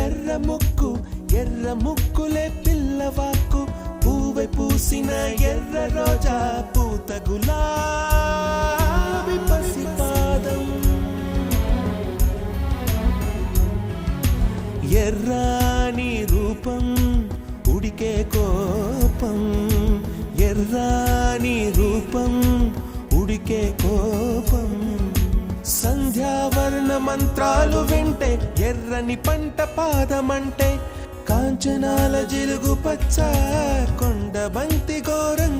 ఎర్ర ముక్కు ఎర్ర ముక్కులే పిల్లవాకు పూవై పూసిన ఎర్ర రోజా పూత గులాబీ పసిపాదం ఎర్రాని రూపం ఉడికే కోపం ఎర్రాని రూపం ఉడికే కోపం సంధ్యావర్ణ మంత్రాలు వింటే ఎర్రని పంట పాదమంటే కాంచనాల జిలుగు పచ్చ కొండ బంతి ఘోరంగా